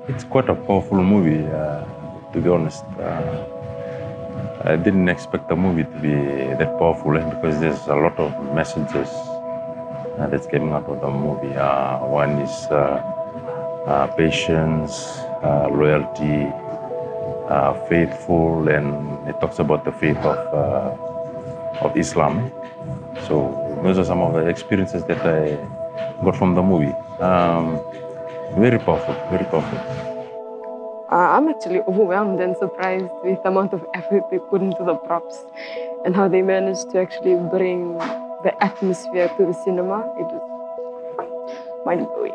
It's quite a powerful movie, to be honest. I didn't expect the movie to be that powerful because there's a lot of messages that's coming out of the movie. One is patience, loyalty, faithful, and it talks about the faith of Islam. So those are some of the experiences that I got from the movie. Very powerful, very powerful. I'm actually overwhelmed and surprised with the amount of effort they put into the props and how they managed to actually bring the atmosphere to the cinema. It was mind-blowing.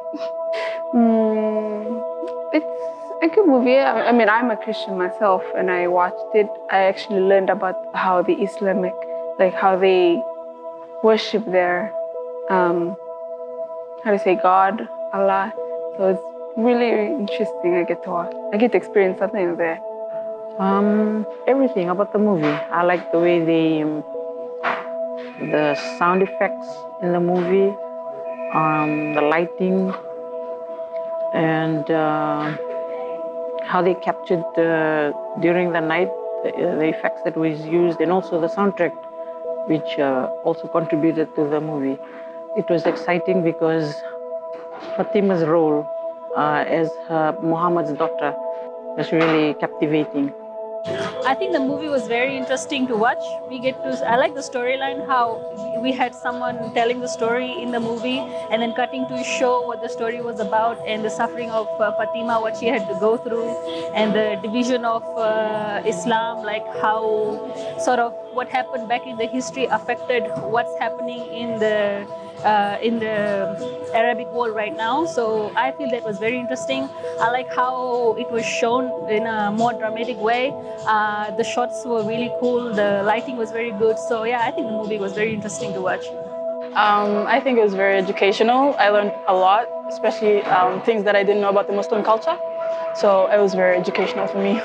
It's a good movie. I mean, I'm a Christian myself, and I watched it. I actually learned about how the Islamic, like how they worship their, how to say, God, Allah. So it's really interesting. I get to experience something there. Everything about the movie. I like the way the sound effects in the movie, the lighting, and how they captured during the night the effects that was used, and also the soundtrack, which also contributed to the movie. It was exciting because Fatima's role as Muhammad's daughter was really captivating. I think the movie was very interesting to watch. I like the storyline, how we had someone telling the story in the movie and then cutting to show what the story was about and the suffering of Fatima, what she had to go through, and the division of Islam, like how sort of what happened back in the history affected what's happening in the Arabic world right now. So I feel that was very interesting. I like how it was shown in a more dramatic way. The shots were really cool. The lighting was very good. So yeah, I think the movie was very interesting to watch. I think it was very educational. I learned a lot, especially things that I didn't know about the Muslim culture. So it was very educational for me.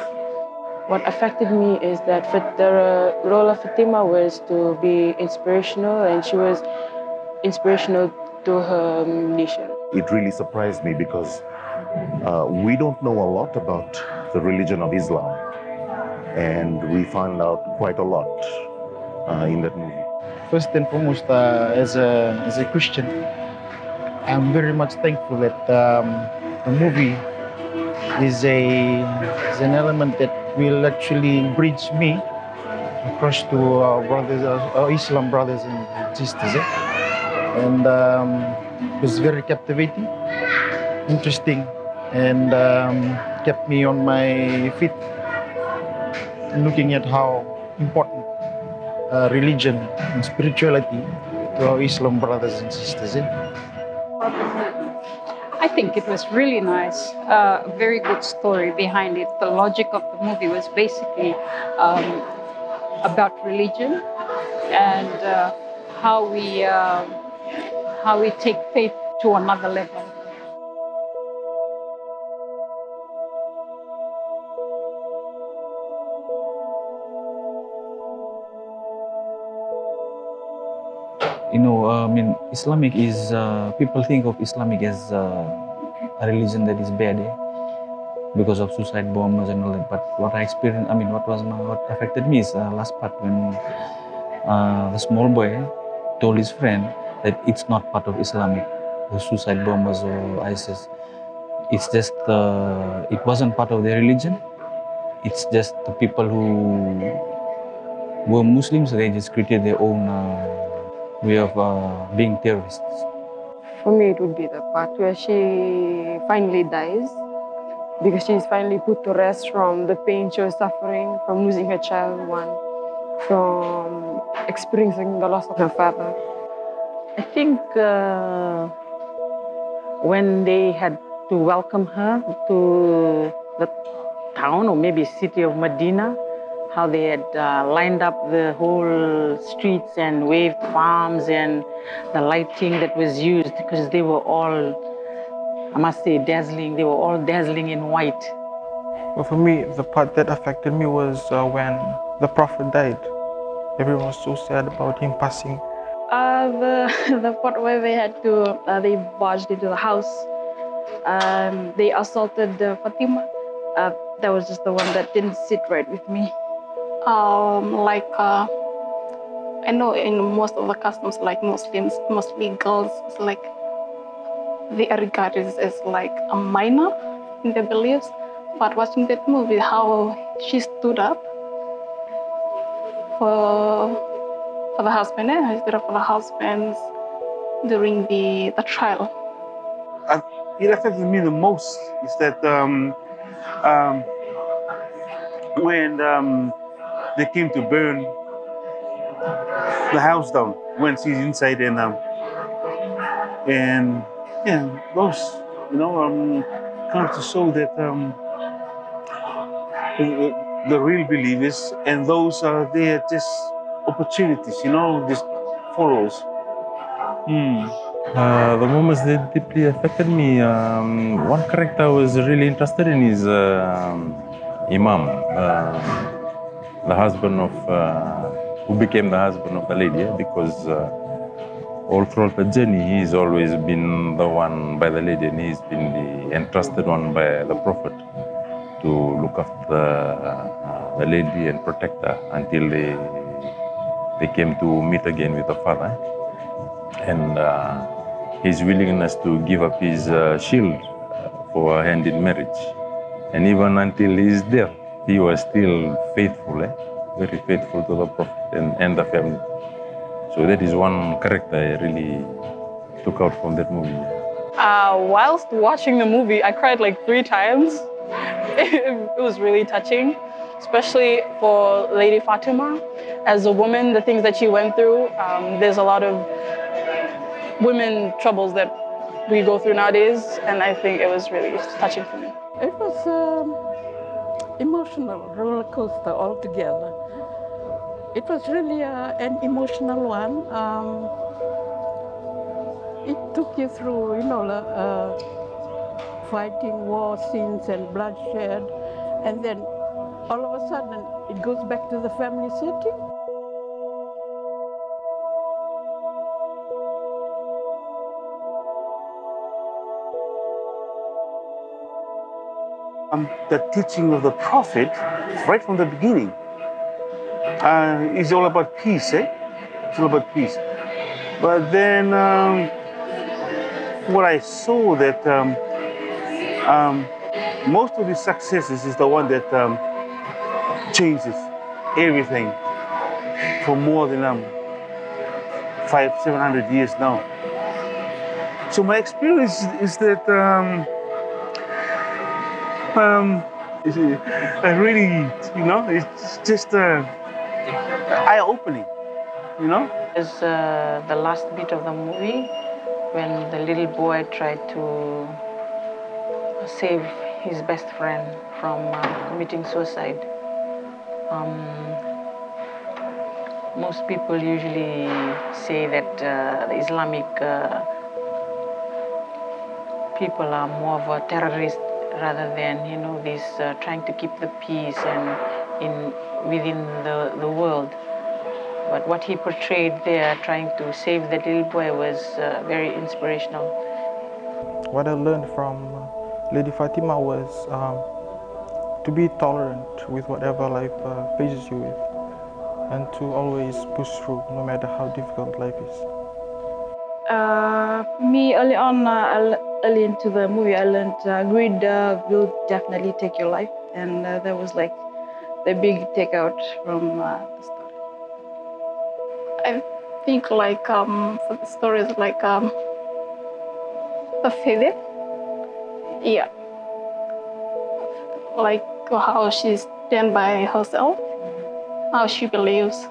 What affected me is that the role of Fatima was to be inspirational, and she was inspirational to her nation. It really surprised me because we don't know a lot about the religion of Islam, and we found out quite a lot in that movie. First and foremost, as a Christian, I'm very much thankful that the movie is an element that will actually bridge me across to our Islam brothers and sisters. And it was very captivating, interesting, and kept me on my feet, looking at how important religion and spirituality to our Islam brothers and sisters. I think it was really nice. A very good story behind it. The logic of the movie was basically about religion and how we take faith to another level. I mean, Islamic is, people think of Islamic as a religion that is bad because of suicide bombers and all that. But what I experienced, what affected me is last part when the small boy told his friend that it's not part of Islamic, the suicide bombers or ISIS. It's just, it wasn't part of their religion. It's just the people who were Muslims, they just created their own way of being terrorists. For me, it would be the part where she finally dies, because she's finally put to rest from the pain she was suffering, from losing her child, from experiencing the loss of her father. I think when they had to welcome her to the town or maybe city of Medina, how they had lined up the whole streets and waved palms and the lighting that was used, because they were all, I must say, dazzling. They were all dazzling in white. Well, for me, the part that affected me was when the Prophet died. Everyone was so sad about him passing. The part where they had to, they barged into the house They assaulted Fatima. That was just the one that didn't sit right with me. I know in most of the customs, like Muslims, mostly girls, it's like they are regarded as like a minor in their beliefs. But watching that movie, how she stood up for the husband, and stood up for the husbands during the trial. It affected me the most is that when they came to burn the house down when she's inside and yeah, those kind of to show that the real believers and those are there just opportunities, just follows. The moments that deeply affected me, one character I was really interested in is Imam, the husband of, who became the husband of the lady, because all throughout the journey, he's always been the one by the lady, and he's been the entrusted one by the Prophet to look after the lady and protect her until they came to meet again with the father. And his willingness to give up his shield for her hand in marriage. And even until his death, he was still faithful, very faithful to the Prophet and the family. So that is one character I really took out from that movie. Whilst watching the movie, I cried like 3 times. It was really touching, especially for Lady Fatima. As a woman, the things that she went through, there's a lot of women troubles that we go through nowadays, and I think it was really touching for me. It was emotional roller coaster altogether. It was really an emotional one. It took you through, fighting war scenes and bloodshed, and then all of a sudden it goes back to the family setting. The teaching of the Prophet, right from the beginning, is all about peace, It's all about peace. But then what I saw that most of his successes is the one that changes everything for more than 500-700 years now. So my experience is that I really, it's just eye-opening, It's the last bit of the movie when the little boy tried to save his best friend from committing suicide. Most people usually say that the Islamic people are more of a terrorist rather than, this trying to keep the peace and within the world. But what he portrayed there, trying to save that little boy, was very inspirational. What I learned from Lady Fatima was to be tolerant with whatever life faces you with, and to always push through no matter how difficult life is. For me, early on, early into the movie, I learned greed will definitely take your life, and that was like the big takeout from the story. I think like for the stories like the faith, yeah, like how she stands by herself, how she believes,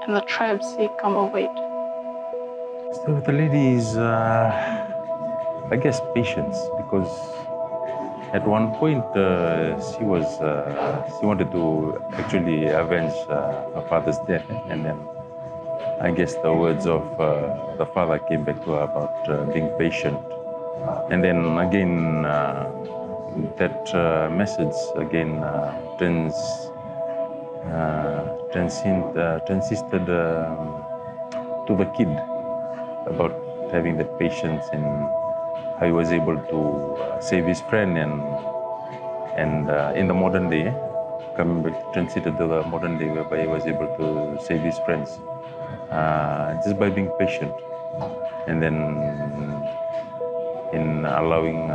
and the tribes she come over it. So the lady is, I guess, patience, because at one point she wanted to actually avenge her father's death, and then I guess the words of the father came back to her about being patient, and then again that message again transisted to the kid about having that patience and how he was able to save his friend, and in the modern day, coming back transited to the modern day, whereby he was able to save his friends just by being patient, and then in allowing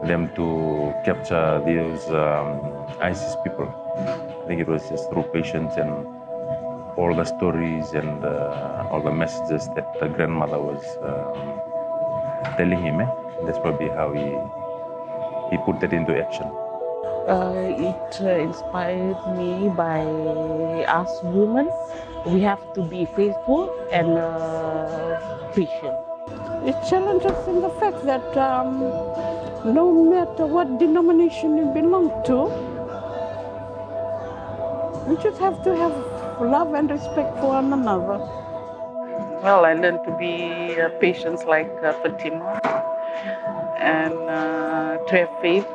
them to capture those ISIS people. I think it was just through patience and all the stories and all the messages that the grandmother was telling him. That's probably how he put that into action. It inspired me by us women. We have to be faithful and patient. It challenges in the fact that no matter what denomination you belong to, we just have to have love and respect for one another. Well, I learned to be patient like Fatima and to have faith.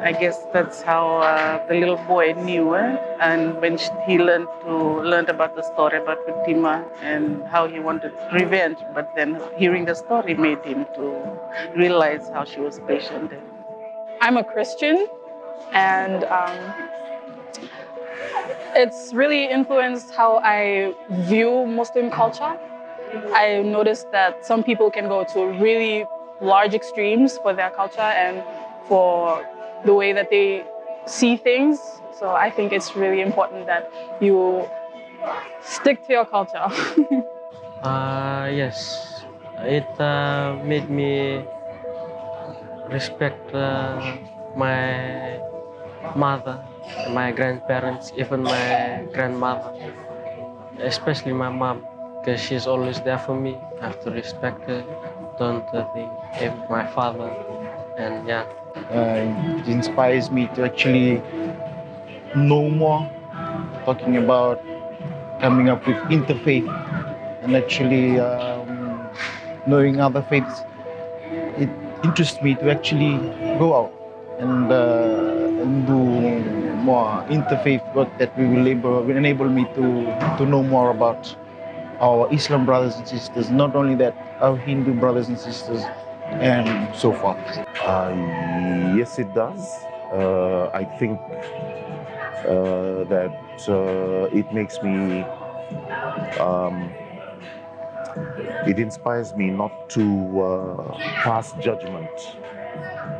I guess that's how the little boy knew her, and when he learned about the story about Fatima and how he wanted revenge, but then hearing the story made him to realize how she was patient. I'm a Christian, and it's really influenced how I view Muslim culture. I noticed that some people can go to really large extremes for their culture and for the way that they see things. So I think it's really important that you stick to your culture. Yes, it made me respect my mother, my grandparents, even my grandmother, especially my mom, because she's always there for me. I have to respect her, don't think my father, and yeah. It inspires me to actually know more, talking about coming up with interfaith and actually knowing other faiths. It interests me to actually go out and do more interfaith work that will enable me to know more about our Islam brothers and sisters, not only that, our Hindu brothers and sisters, and so forth. Yes, it does. I think that it makes me, it inspires me not to pass judgment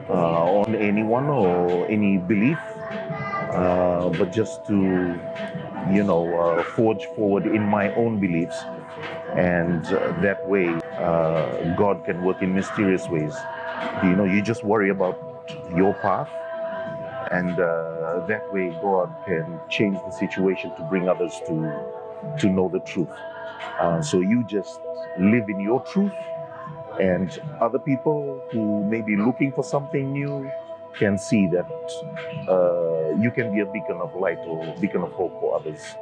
on anyone or any belief, but just to, forge forward in my own beliefs. And that way, God can work in mysterious ways. You just worry about your path, and that way God can change the situation to bring others to know the truth. So you just live in your truth, and other people who may be looking for something new can see that you can be a beacon of light or beacon of hope for others.